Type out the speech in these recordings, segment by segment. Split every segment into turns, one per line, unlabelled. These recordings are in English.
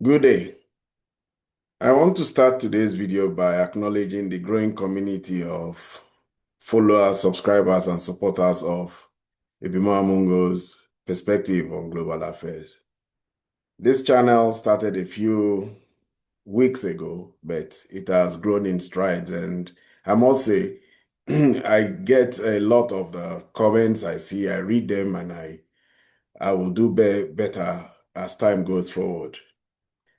Good day. I want to start today's video by acknowledging the growing community of followers, subscribers, and supporters of Ebimo Amungo's perspective on global affairs. This channel started a few weeks ago, but it has grown in strides, and I must say, I get a lot of the comments I see, I read them, and I will do better as time goes forward.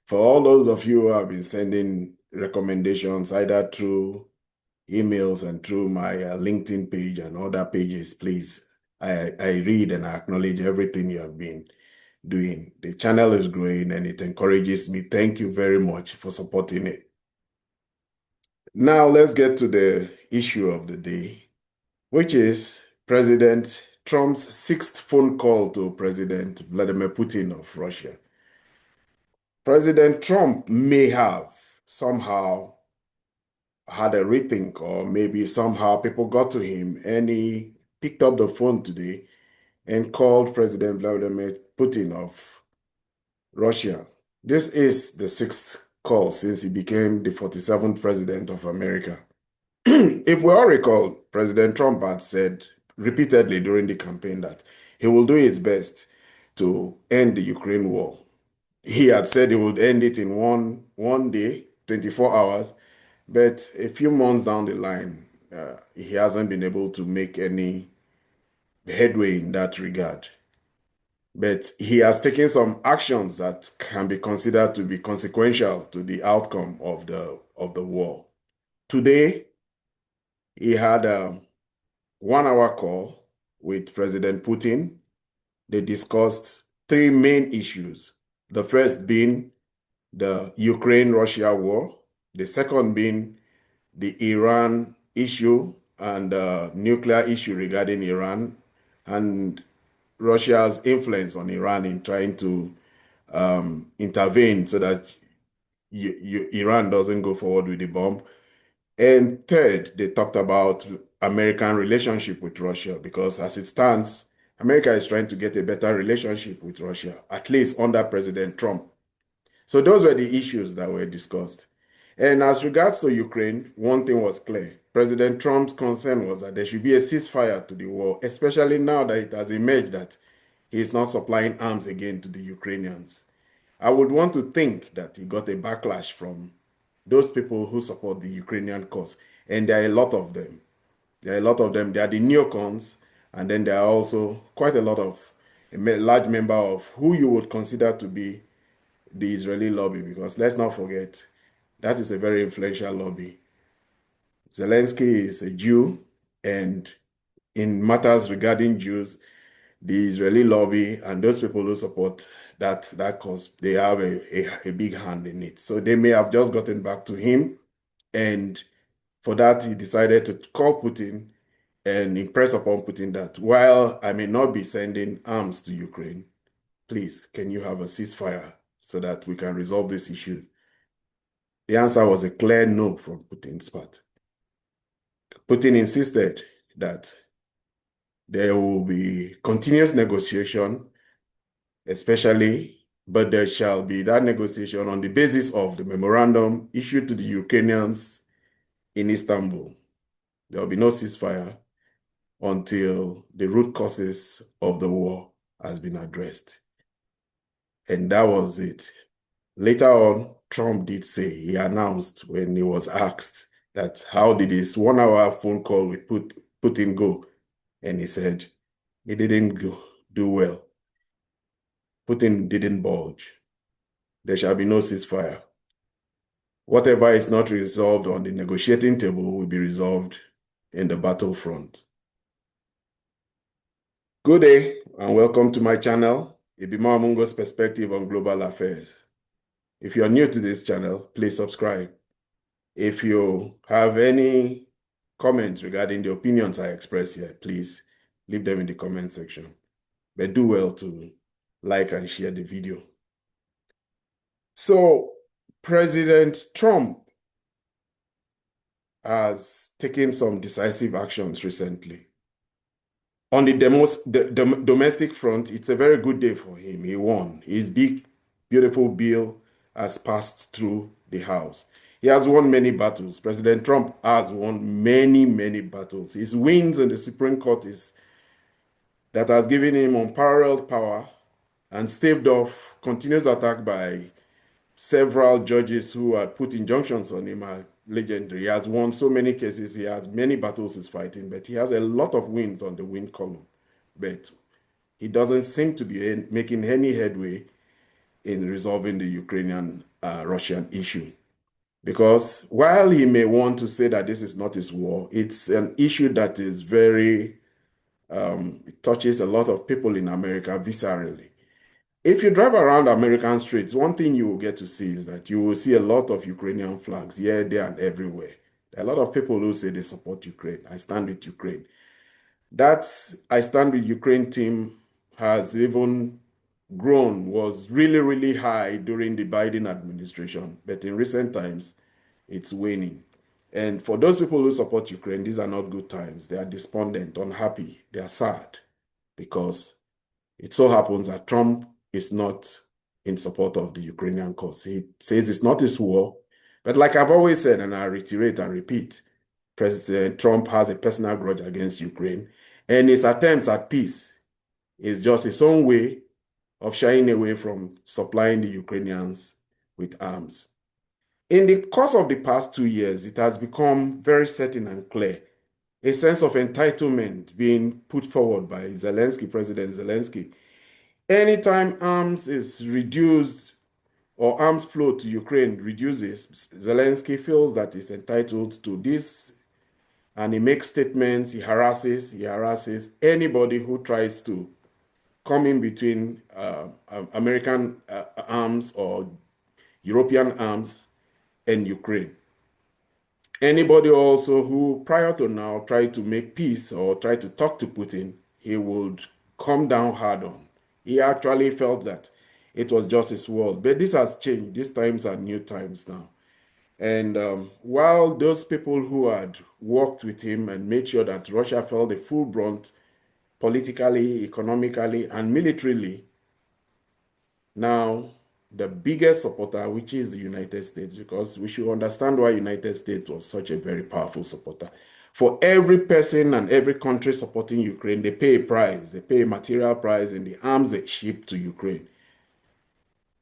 For all those of you who have been sending recommendations either through emails and through my LinkedIn page and other pages, please, I read and I acknowledge everything you have been doing. The channel is growing and it encourages me. Thank you very much for supporting it. Now let's get to the issue of the day, which is President Trump's sixth phone call to President Vladimir Putin of Russia. President Trump may have somehow had a rethink, or maybe somehow people got to him and he picked up the phone today and called President Vladimir Putin of Russia. This is the sixth call since he became the 47th president of America. If we all recall, President Trump had said repeatedly during the campaign that he will do his best to end the Ukraine war. He had said he would end it in one day, 24 hours, but a few months down the line, he hasn't been able to make any headway in that regard. But he has taken some actions that can be considered to be consequential to the outcome of the war. Today, he had a 1 hour call with President Putin. They discussed three main issues. The first being the Ukraine-Russia war, the second being the Iran issue and the nuclear issue regarding Iran and Russia's influence on Iran in trying to intervene so that Iran doesn't go forward with the bomb. And third, they talked about American relationship with Russia because as it stands, America is trying to get a better relationship with Russia, at least under President Trump. So those were the issues that were discussed. And as regards to Ukraine, one thing was clear. President Trump's concern was that there should be a ceasefire to the war, especially now that it has emerged that he is not supplying arms again to the Ukrainians. I would want to think that he got a backlash from those people who support the Ukrainian cause. And there are a lot of them. There are a lot of them. They are the neocons, and then there are also quite a lot of a large member of who you would consider to be the Israeli lobby, because let's not forget that is a very influential lobby. Zelensky is a Jew, and in matters regarding Jews, the Israeli lobby and those people who support that cause, they have a big hand in it. So they may have just gotten back to him, and for that, he decided to call Putin and impress upon Putin that while I may not be sending arms to Ukraine, please, can you have a ceasefire so that we can resolve this issue? The answer was a clear no from Putin's part. Putin insisted that there will be continuous negotiation, especially, but there shall be that negotiation on the basis of the memorandum issued to the Ukrainians in Istanbul. There will be no ceasefire until the root causes of the war has been addressed. And that was it. Later on, Trump did say, he announced when he was asked that how did his 1 hour phone call with Putin go? And he said, it didn't do well. Putin didn't budge. There shall be no ceasefire. Whatever is not resolved on the negotiating table will be resolved in the battlefront. Good day and welcome to my channel, Ebimo Amungo's perspective on global affairs. If you're new to this channel, please subscribe. If you have any comments regarding the opinions I express here, please leave them in the comment section. But do well to like and share the video. So, President Trump has taken some decisive actions recently. On the domestic front, it's a very good day for him. He won. His big, beautiful bill has passed through the House. He has won many battles. President Trump has won many, many battles. His wins in the Supreme Court is that has given him unparalleled power and staved off continuous attack by several judges who had put injunctions on him are legendary. He has won so many cases. He has many battles he's fighting, but he has a lot of wins on the win column. But he doesn't seem to be making any headway in resolving the Ukrainian Russian issue. Because while he may want to say that this is not his war, it's an issue that is very, it touches a lot of people in America viscerally. If you drive around American streets, one thing you will get to see is that you will see a lot of Ukrainian flags here, there, and everywhere. There are a lot of people who say they support Ukraine. I stand with Ukraine. That I stand with Ukraine team has even grown, was really, really high during the Biden administration. But in recent times, it's waning. And for those people who support Ukraine, these are not good times. They are despondent, unhappy, they are sad because it so happens that Trump is not in support of the Ukrainian cause. He says it's not his war. But like I've always said, and I reiterate and repeat, President Trump has a personal grudge against Ukraine, and his attempts at peace is just his own way of shying away from supplying the Ukrainians with arms. In the course of the past 2 years, it has become very certain and clear. A sense of entitlement being put forward by Zelensky, President Zelensky. Anytime arms is reduced or arms flow to Ukraine reduces, Zelensky feels that he's entitled to this and he makes statements, he harasses anybody who tries to come in between American arms or European arms and Ukraine. Anybody also who prior to now tried to make peace or try to talk to Putin, he would come down hard on. He actually felt that it was just his world. But this has changed. These times are new times now. And while those people who had worked with him and made sure that Russia felt the full brunt politically, economically, and militarily, now the biggest supporter, which is the United States, because we should understand why United States was such a very powerful supporter. For every person and every country supporting Ukraine, they pay a price. They pay a material price in the arms they ship to Ukraine.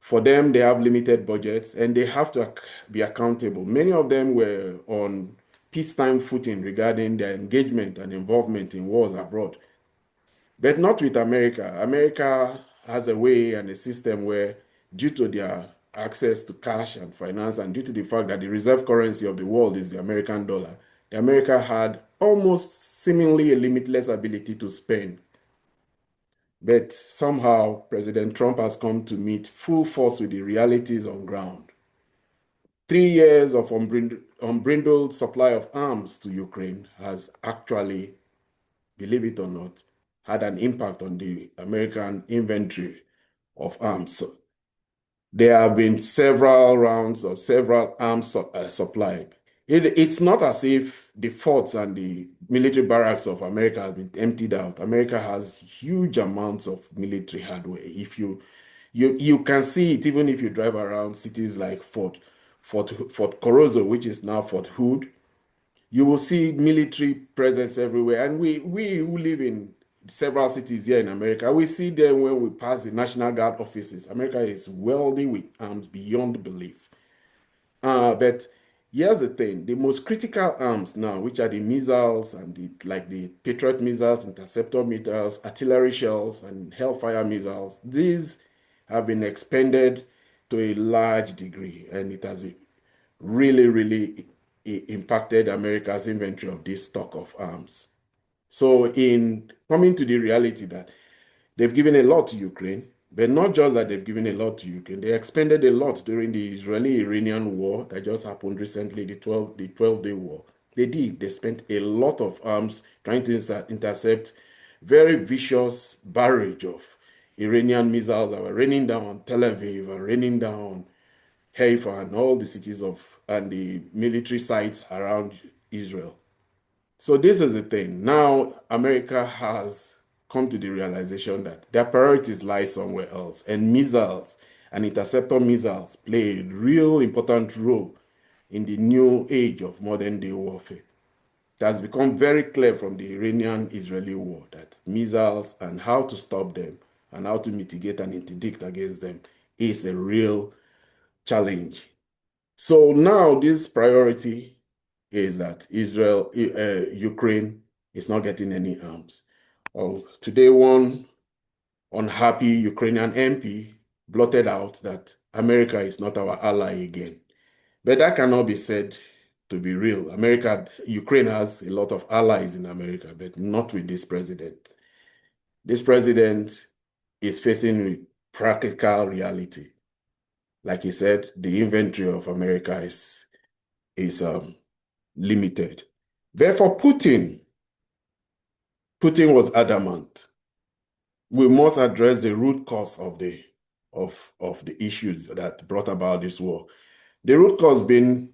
For them, they have limited budgets and they have to be accountable. Many of them were on peacetime footing regarding their engagement and involvement in wars abroad. But not with America. America has a way and a system where, due to their access to cash and finance, and due to the fact that the reserve currency of the world is the American dollar, the America had almost seemingly a limitless ability to spend. But somehow, President Trump has come to meet full force with the realities on ground. 3 years of unbridled supply of arms to Ukraine has actually, believe it or not, had an impact on the American inventory of arms. So there have been several rounds of several arms supply. It's not as if the forts and the military barracks of America have been emptied out. America has huge amounts of military hardware. If you can see it even if you drive around cities like Fort Corozzo, which is now Fort Hood. You will see military presence everywhere. And we who live in several cities here in America, we see them when we pass the National Guard offices. America is wealthy with arms beyond belief. But here's the thing, the most critical arms now, which are the missiles and like the Patriot missiles, interceptor missiles, artillery shells, and Hellfire missiles, these have been expended to a large degree, and it has really, really impacted America's inventory of this stock of arms. So in coming to the reality that they've given a lot to Ukraine, but not just that they've given a lot to Ukraine, they expended a lot during the Israeli-Iranian war that just happened recently, the 12-day war. They did. They spent a lot of arms trying to intercept very vicious barrage of Iranian missiles that were raining down on Tel Aviv and raining down on Haifa and all the cities and the military sites around Israel. So this is the thing. Now America has come to the realization that their priorities lie somewhere else, and missiles and interceptor missiles play a real important role in the new age of modern day warfare. It has become very clear from the Iranian-Israeli war that missiles and how to stop them and how to mitigate and interdict against them is a real challenge. So now this priority is that Ukraine is not getting any arms. Today, one unhappy Ukrainian MP blotted out that America is not our ally again. But that cannot be said to be real. Ukraine has a lot of allies in America, but not with this president. This president is facing with practical reality. Like he said, the inventory of America is limited. Therefore, Putin was adamant. We must address the root cause of the issues that brought about this war. The root cause being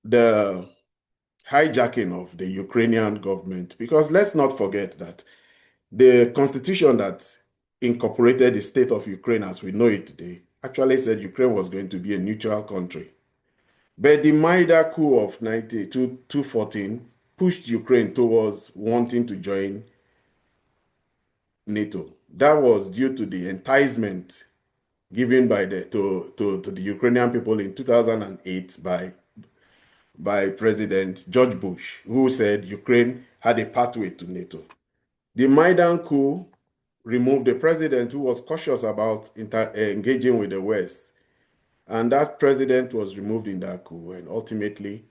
the hijacking of the Ukrainian government, because let's not forget that the constitution that incorporated the state of Ukraine as we know it today actually said Ukraine was going to be a neutral country. But the Maida coup of 214 pushed Ukraine towards wanting to join NATO. That was due to the enticement given by to the Ukrainian people in 2008 by President George Bush, who said Ukraine had a pathway to NATO. The Maidan coup removed a president who was cautious about engaging with the West. And that president was removed in that coup. And ultimately,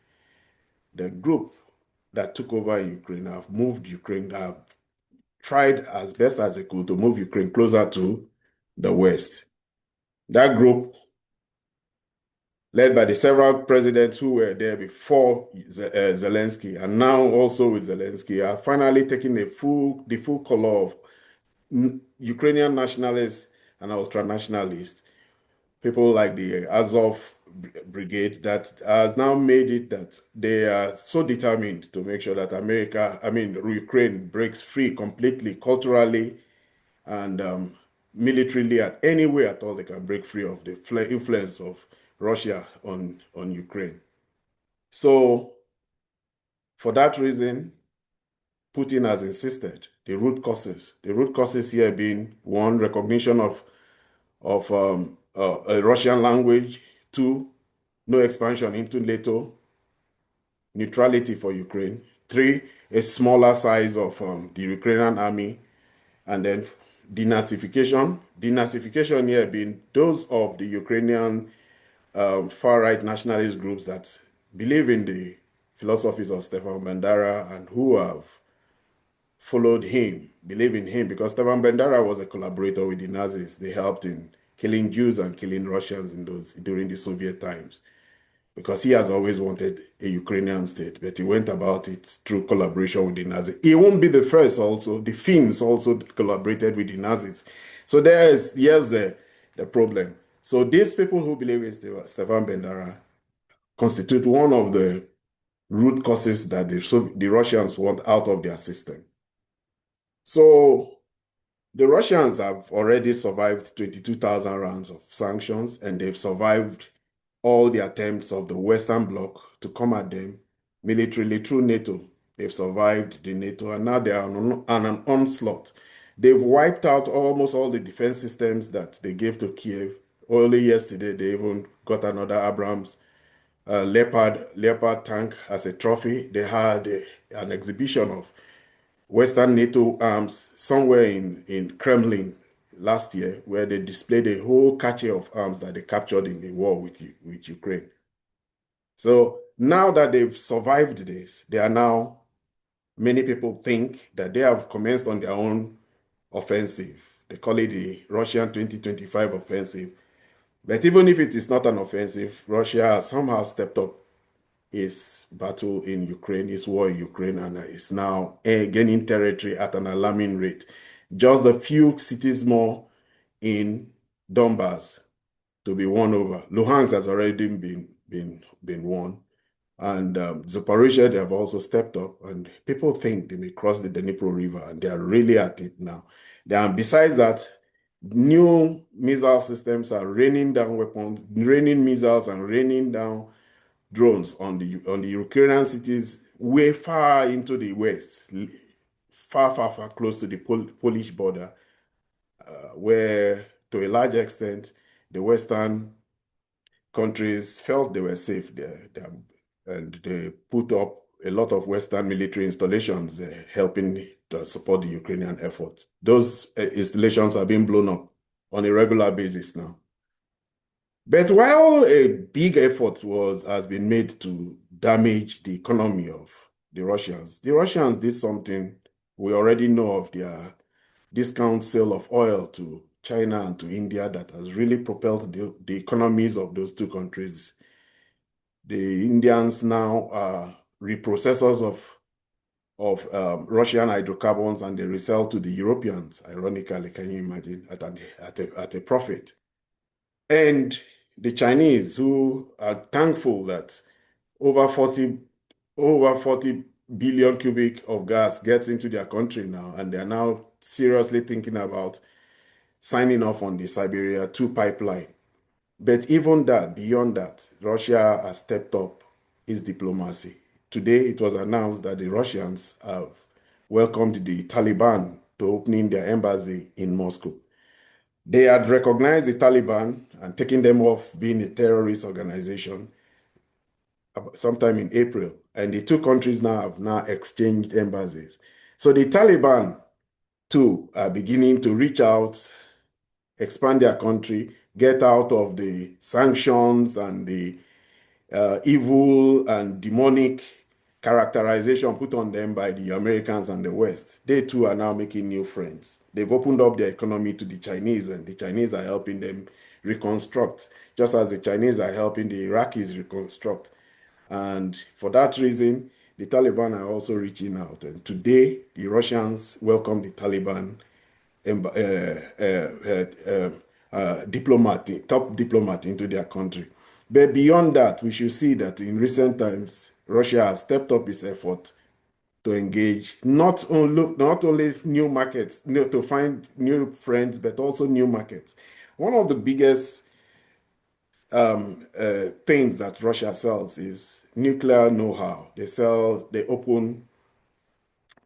the group that took over in Ukraine have tried as best as they could to move Ukraine closer to the West. That group, led by the several presidents who were there before Zelensky, and now also with Zelensky, are finally taking the full color of Ukrainian nationalists and ultranationalists, people like the Azov brigade, that has now made it that they are so determined to make sure that Ukraine breaks free completely, culturally and militarily, and any way at all they can break free of the influence of Russia on Ukraine. So for that reason, Putin has insisted the root causes here being one, recognition of a Russian language, two, no expansion into NATO, neutrality for Ukraine, three, a smaller size of the Ukrainian army, and then denazification. Denazification here being those of the Ukrainian far-right nationalist groups that believe in the philosophies of Stefan Bandera and who have followed him, believe in him, because Stefan Bandera was a collaborator with the Nazis. They helped in killing Jews and killing Russians during the Soviet times, because he has always wanted a Ukrainian state, but he went about it through collaboration with the Nazis. He won't be the first also. The Finns also collaborated with the Nazis. So here's the problem. So these people who believe in Stefan Bandera constitute one of the root causes that the Russians want out of their system. So the Russians have already survived 22,000 rounds of sanctions, and they've survived all the attempts of the Western Bloc to come at them militarily through NATO. They've survived the NATO, and now they are on an onslaught. They've wiped out almost all the defense systems that they gave to Kiev. Only yesterday, they even got another Abrams Leopard tank as a trophy. They had an exhibition of Western NATO arms somewhere in Kremlin last year, where they displayed a whole cache of arms that they captured in the war with Ukraine. So now that they've survived this, many people think that they have commenced on their own offensive. They call it the Russian 2025 offensive. But even if it is not an offensive, Russia has somehow stepped up its battle in Ukraine, its war in Ukraine, and is now gaining territory at an alarming rate. Just a few cities more in Donbass to be won over. Luhansk has already been won. And Zaporizhia, they have also stepped up, and people think they may cross the Dnipro River, and they are really at it now. Besides that, New missile systems are raining down weapons, raining missiles and raining down drones on the Ukrainian cities way far into the west, far, far, far close to the Polish border, where to a large extent the Western countries felt they were safe there. And they put up a lot of Western military installations helping to support the Ukrainian effort. Those installations are being blown up on a regular basis now. But while a big effort has been made to damage the economy of the Russians did something we already know of their discount sale of oil to China and to India that has really propelled the economies of those two countries. The Indians now are reprocessors of Russian hydrocarbons and they resell to the Europeans, ironically, can you imagine, at a profit. And the Chinese, who are thankful that over 40, over 40 billion cubic of gas gets into their country now, and they're now seriously thinking about signing off on the Siberia 2 pipeline. But even that, beyond that, Russia has stepped up its diplomacy. Today, it was announced that the Russians have welcomed the Taliban to opening their embassy in Moscow. They had recognized the Taliban and taken them off being a terrorist organization sometime in April, and the two countries now have exchanged embassies. So the Taliban too are beginning to reach out, expand their country, get out of the sanctions and the evil and demonic characterization put on them by the Americans and the West. They too are now making new friends. They've opened up their economy to the Chinese, and the Chinese are helping them reconstruct, just as the Chinese are helping the Iraqis reconstruct. And for that reason, the Taliban are also reaching out. And today, the Russians welcome the Taliban diplomat, top diplomat into their country. But beyond that, we should see that in recent times, Russia has stepped up its effort to engage not only new markets, to find new friends, but also new markets. One of the biggest things that Russia sells is nuclear know-how. They open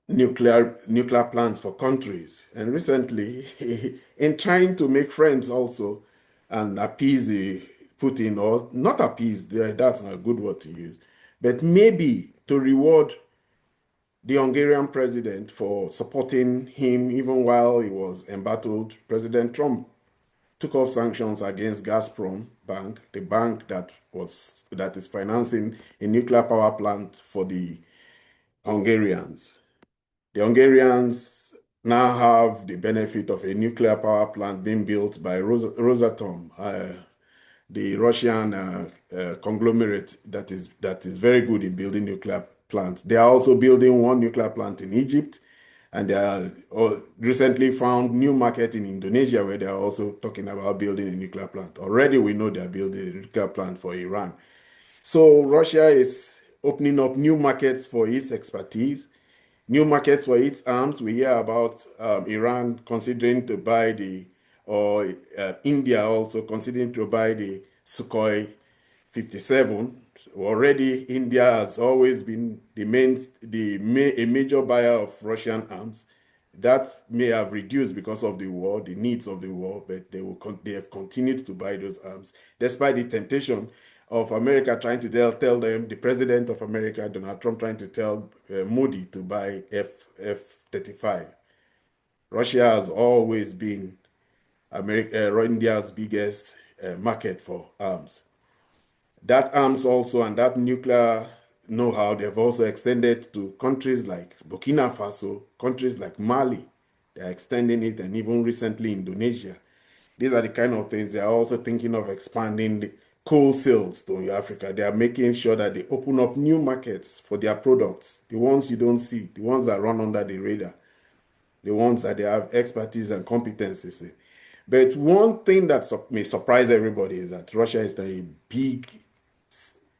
nuclear plants for countries. And recently, in trying to make friends also and appease the Putin, or not appease, that's not a good word to use, but maybe to reward the Hungarian president for supporting him even while he was embattled. President Trump took off sanctions against Gazprom Bank, the bank that is financing a nuclear power plant for the Hungarians. The Hungarians now have the benefit of a nuclear power plant being built by Rosatom, the Russian conglomerate that is very good in building nuclear plants. They are also building one nuclear plant in Egypt, and they are recently found new market in Indonesia where they are also talking about building a nuclear plant. Already we know they are building a nuclear plant for Iran. So Russia is opening up new markets for its expertise, new markets for its arms. We hear about Iran considering to buy or India also considering to buy the Sukhoi 57. Already, India has always been a major buyer of Russian arms. That may have reduced because of the war, the needs of the war, but they have continued to buy those arms, despite the temptation of America trying to tell them, the president of America, Donald Trump, trying to tell Modi to buy F-35. Russia has always been India's biggest market for arms. That arms also and that nuclear know-how, they've also extended to countries like Burkina Faso, countries like Mali. They're extending it, and even recently Indonesia. These are the kind of things they are also thinking of expanding the coal sales to Africa. They are making sure that they open up new markets for their products, the ones you don't see, the ones that run under the radar, the ones that they have expertise and competencies in. But one thing that may surprise everybody is that Russia is a big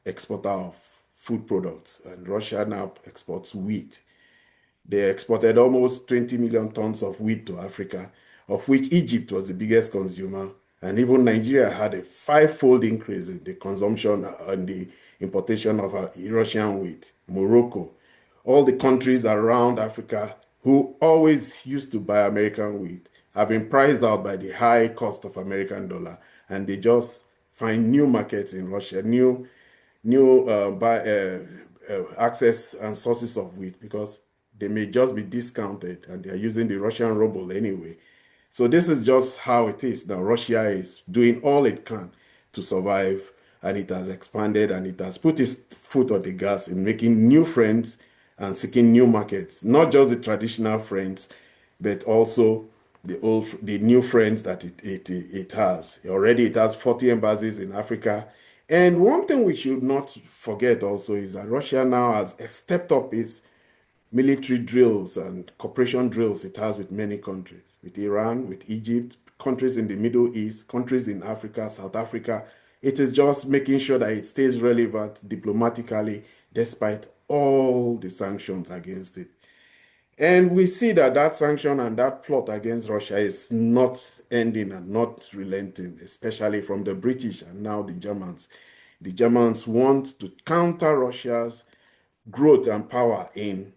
exporter of food products, and Russia now exports wheat. They exported almost 20 million tons of wheat to Africa of which Egypt was the biggest consumer. And even Nigeria had a five-fold increase in the consumption and the importation of Russian wheat. Morocco, all the countries around Africa who always used to buy American wheat have been priced out by the high cost of American dollar, and they just find new markets in Russia, new access and sources of wheat because they may just be discounted and they are using the Russian ruble anyway. So this is just how it is now. Russia is doing all it can to survive, and it has expanded and it has put its foot on the gas in making new friends and seeking new markets, not just the traditional friends, but also the new friends that it has. Already it has 40 embassies in Africa. And one thing we should not forget also is that Russia now has stepped up its military drills and cooperation drills it has with many countries, with Iran, with Egypt, countries in the Middle East, countries in Africa, South Africa. It is just making sure that it stays relevant diplomatically despite all the sanctions against it. And we see that that sanction and that plot against Russia is not ending and not relenting, especially from the British and now the Germans. The Germans want to counter Russia's growth and power in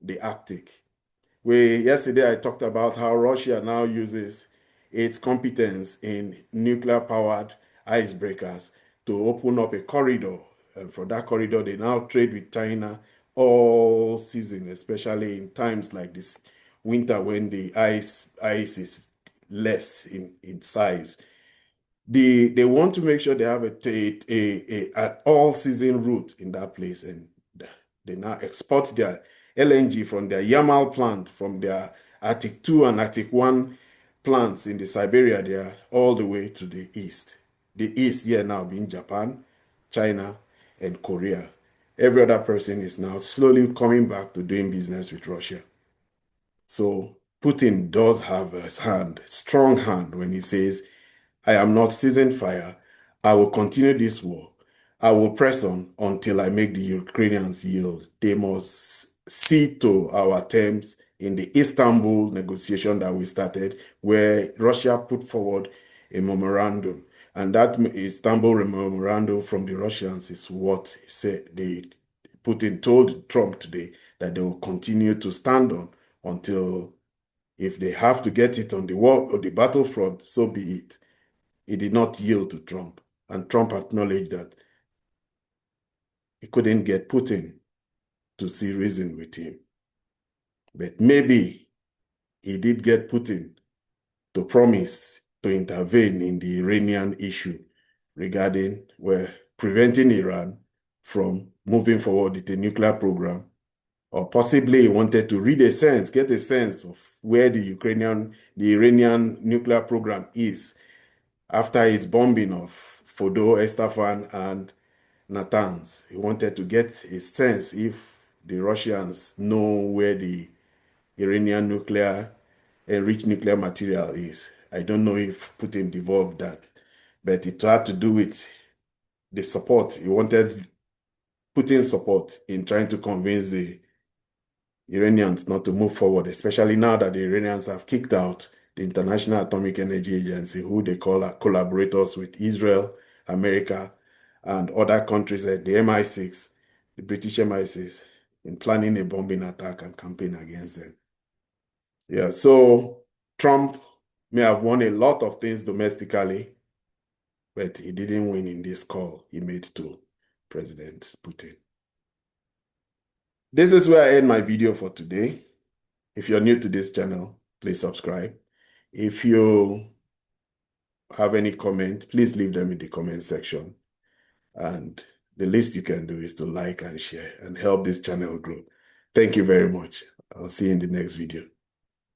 the Arctic. Yesterday I talked about how Russia now uses its competence in nuclear-powered icebreakers to open up a corridor. And from that corridor, they now trade with China all season, especially in times like this winter when the ice is less in size. They want to make sure they have an all-season route in that place, and they now export their LNG from their Yamal plant, from their Arctic 2 and Arctic 1 plants in the Siberia there, all the way to the east. The east here now being Japan, China, and Korea. Every other person is now slowly coming back to doing business with Russia. So Putin does have a strong hand when he says, I am not ceasing fire. I will continue this war. I will press on until I make the Ukrainians yield. They must see to our terms in the Istanbul negotiation that we started, where Russia put forward a memorandum. And that Istanbul memorandum from the Russians is what Putin told Trump today that they will continue to stand on until, if they have to get it on the war or the battlefront, so be it. He did not yield to Trump, and Trump acknowledged that he couldn't get Putin to see reason with him. But maybe he did get Putin to promise to intervene in the Iranian issue regarding preventing Iran from moving forward with a nuclear program. Or possibly he wanted to get a sense of where the Iranian nuclear program is after his bombing of Fordo, Estafan, and Natanz. He wanted to get a sense if the Russians know where the Iranian enriched nuclear material is. I don't know if Putin devolved that, but it had to do with the support. He wanted Putin's support in trying to convince the Iranians not to move forward, especially now that the Iranians have kicked out the International Atomic Energy Agency, who they call collaborators with Israel, America, and other countries like the MI6, the British MI6, in planning a bombing attack and campaign against them. Yeah, so Trump may have won a lot of things domestically, but he didn't win in this call he made to President Putin. This is where I end my video for today. If you're new to this channel, please subscribe. If you have any comment, please leave them in the comment section. And the least you can do is to like and share and help this channel grow. Thank you very much. I'll see you in the next video.